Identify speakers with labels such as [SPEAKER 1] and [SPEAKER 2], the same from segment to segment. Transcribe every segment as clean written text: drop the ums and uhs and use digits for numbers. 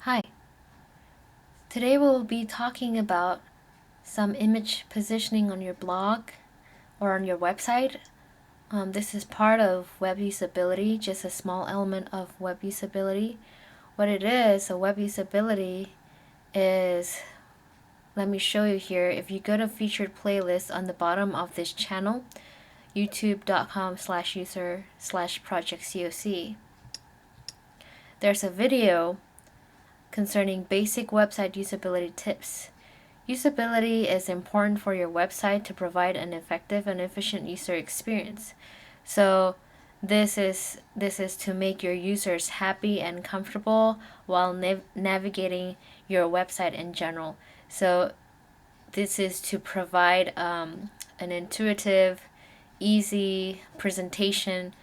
[SPEAKER 1] Hi, today we'll be talking about some image positioning on your blog or on your website. This is part of web usability, just a small element of web usability. What it is, a web usability is, let me show you here. If you go to featured playlist on the bottom of this channel, youtube.com/user/projectcoc, there's a video concerning basic website usability tips. Usability is important for your website to provide an effective and efficient user experience. So this is to make your users happy and comfortable while navigating your website in general. So this is to provide an intuitive, easy presentation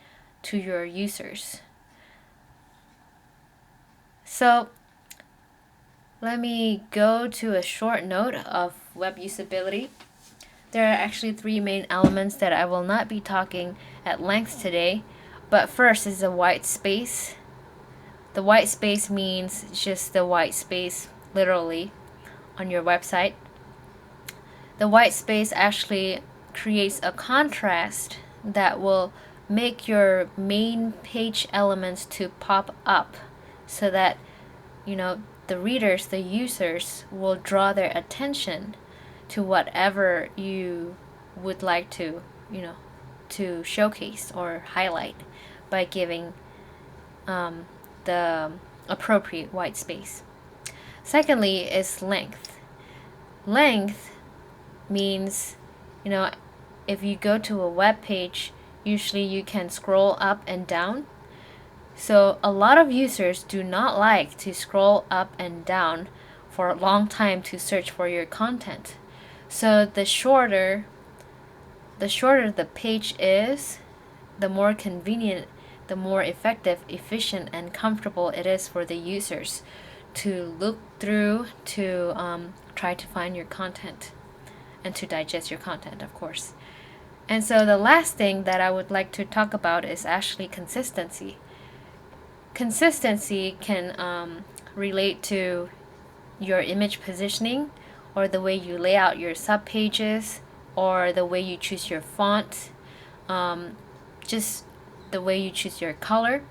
[SPEAKER 1] to your users. So let me go to a short note of web usability. There are actually three main elements that I will not be talking at length today, but first is the white space. The white space means just the white space, literally, on your website. The white space actually creates a contrast that will make your main page elements to pop up so that the readers, the users, will draw their attention to whatever you would like to, to showcase or highlight by giving the appropriate white space. Secondly is length. Length means, if you go to a web page, usually you can scroll up and down. So a lot of users do not like to scroll up and down for a long time to search for your content. So the shorter the page is, the more convenient, the more effective, efficient, and comfortable it is for the users to look through, to try to find your content and to digest your content, of course. And so the last thing that I would like to talk about is actually consistency. Consistency can relate to your image positioning, or the way you lay out your subpages, or the way you choose your font, just the way you choose your color.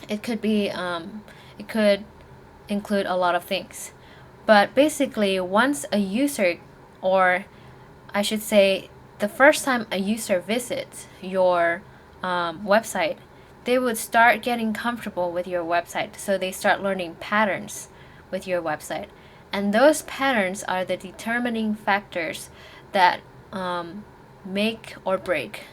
[SPEAKER 1] It could include a lot of things. But basically, once a user, or I should say, the first time a user visits your website, they would start getting comfortable with your website. So they start learning patterns with your website. And those patterns are the determining factors that make or break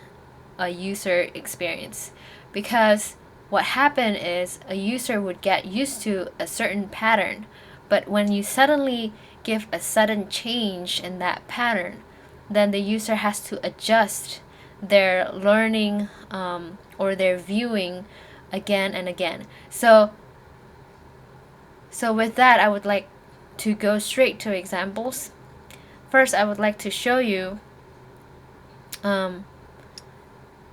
[SPEAKER 1] a user experience. Because what happened is a user would get used to a certain pattern, but when you suddenly give a sudden change in that pattern, then the user has to adjust their learning or their viewing again and again. So with that, I would like to go straight to examples. First, I would like to show you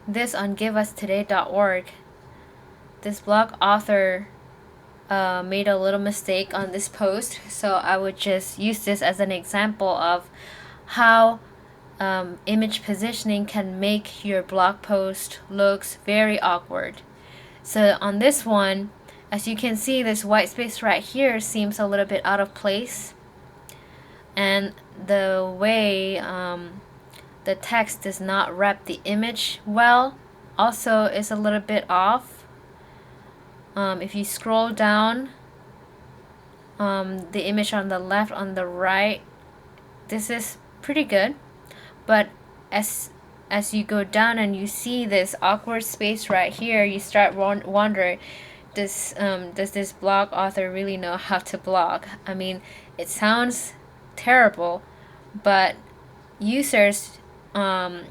[SPEAKER 1] this on giveUsToday.org. This blog author made a little mistake on this post, so I would just use this as an example of how image positioning can make your blog post looks very awkward. So on this one, as you can see, this white space right here seems a little bit out of place, and the way the text does not wrap the image well also is a little bit off. If you scroll down, the image on the left, on the right, this is pretty good, but as you go down and you see this awkward space right here, you start wondering, does this blog author really know how to blog? I mean, it sounds terrible, but users are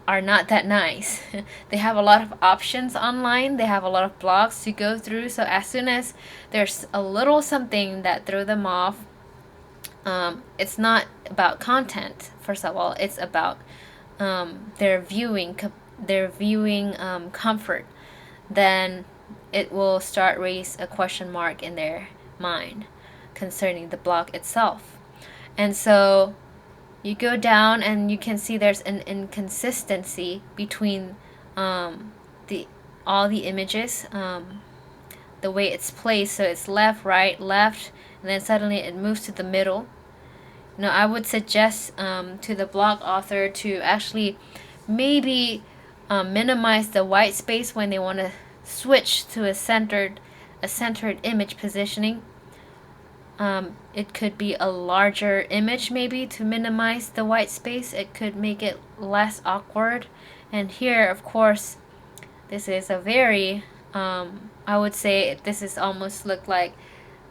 [SPEAKER 1] not that nice. They have a lot of options online. They have a lot of blogs to go through. So as soon as there's a little something that throw them off, it's not about content. First of all, it's about their viewing comfort. Then it will start raise a question mark in their mind concerning the blog itself. And so you go down and you can see there's an inconsistency between the all the images, the way it's placed. So it's left, right, left, and then suddenly it moves to the middle. Now I would suggest to the blog author to actually maybe minimize the white space when they want to switch to a centered image positioning. It could be a larger image maybe to minimize the white space. It could make it less awkward. And here, of course, this is a very, I would say this is almost look like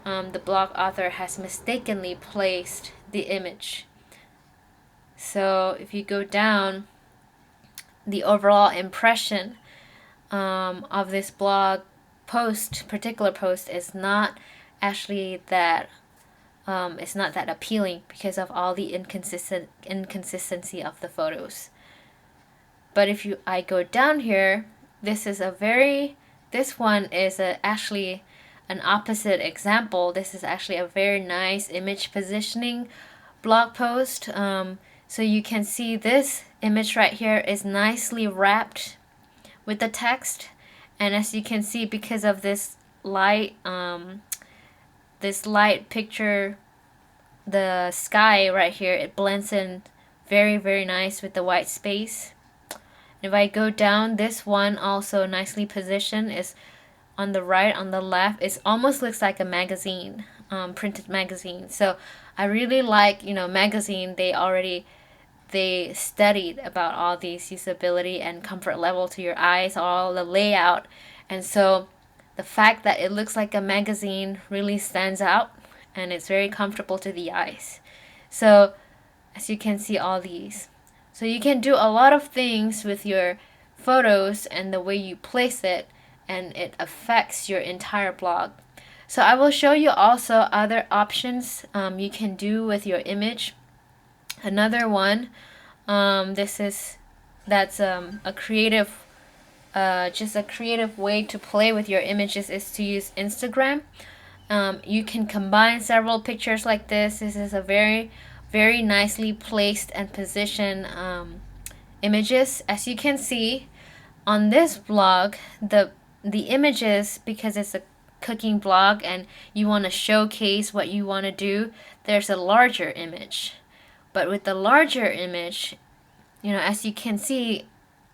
[SPEAKER 1] the blog author has mistakenly placed the image. So if you go down, the overall impression of this blog particular post is not actually that it's not that appealing because of all the inconsistency of the photos. But if I go down here, this one is actually an opposite example. This is actually a very nice image positioning blog post. So you can see this image right here is nicely wrapped with the text, and as you can see, because of this light picture, the sky right here, it blends in very, very nice with the white space. If I go down, this one also nicely positioned, is on the right, on the left. It almost looks like a magazine, printed magazine. So I really like, magazine. They studied about all these usability and comfort level to your eyes, all the layout. And so the fact that it looks like a magazine really stands out, and it's very comfortable to the eyes. So as you can see, all these. So you can do a lot of things with your photos and the way you place it, and it affects your entire blog. So I will show you also other options you can do with your image. Another one, that's a creative, just a creative way to play with your images is to use Instagram. You can combine several pictures like this. This is a very, very nicely placed and positioned images. As you can see on this blog, the images, because it's a cooking blog and you want to showcase what you want to do, there's a larger image. But with the larger image, as you can see,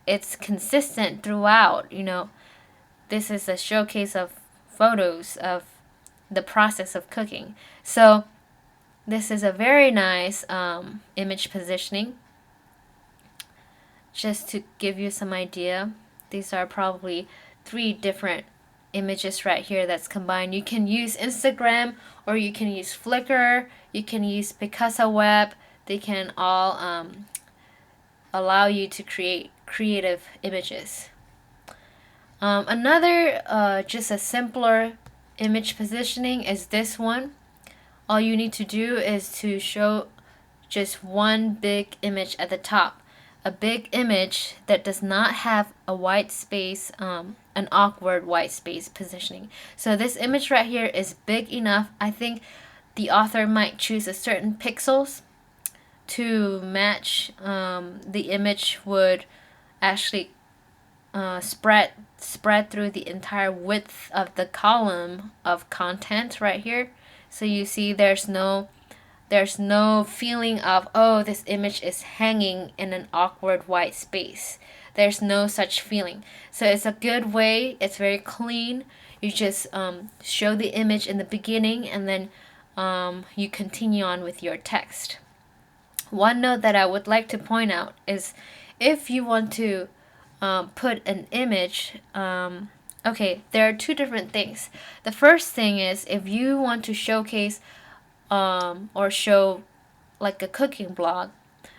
[SPEAKER 1] it's consistent throughout. This is a showcase of photos of the process of cooking. So this is a very nice image positioning. Just to give you some idea, these are probably 3 different images right here that's combined. You can use Instagram, or you can use Flickr, you can use Picasa Web. They can all allow you to create creative images. Another just a simpler image positioning is this one. All you need to do is to show just one big image at the top. A big image that does not have a white space, an awkward white space positioning. So this image right here is big enough. I think the author might choose a certain pixels to match. The image would actually spread through the entire width of the column of content right here. So you see there's no feeling of, oh, this image is hanging in an awkward white space. There's no such feeling. So it's a good way. It's very clean. You just show the image in the beginning, and then you continue on with your text. One note that I would like to point out is, if you want to put an image, okay, there are 2 different things. The first thing is, if you want to showcase or show like a cooking blog,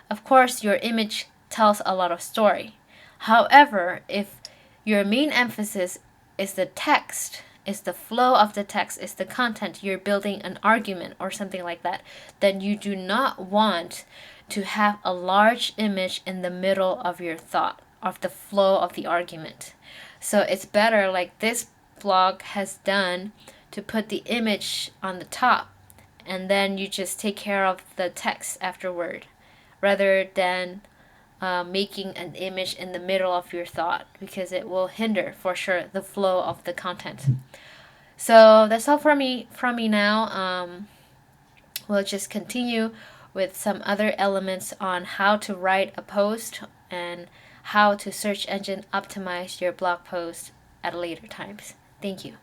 [SPEAKER 1] of course your image tells a lot of story. However, if your main emphasis is the text, is the flow of the text, is the content, you're building an argument or something like that, then you do not want to have a large image in the middle of your thought, of the flow of the argument. So it's better, like this blog has done, to put the image on the top, and then you just take care of the text afterward, rather than making an image in the middle of your thought, because it will hinder for sure the flow of the content. So that's all from me now. We'll just continue with some other elements on how to write a post and how to search engine optimize your blog post at later times. Thank you.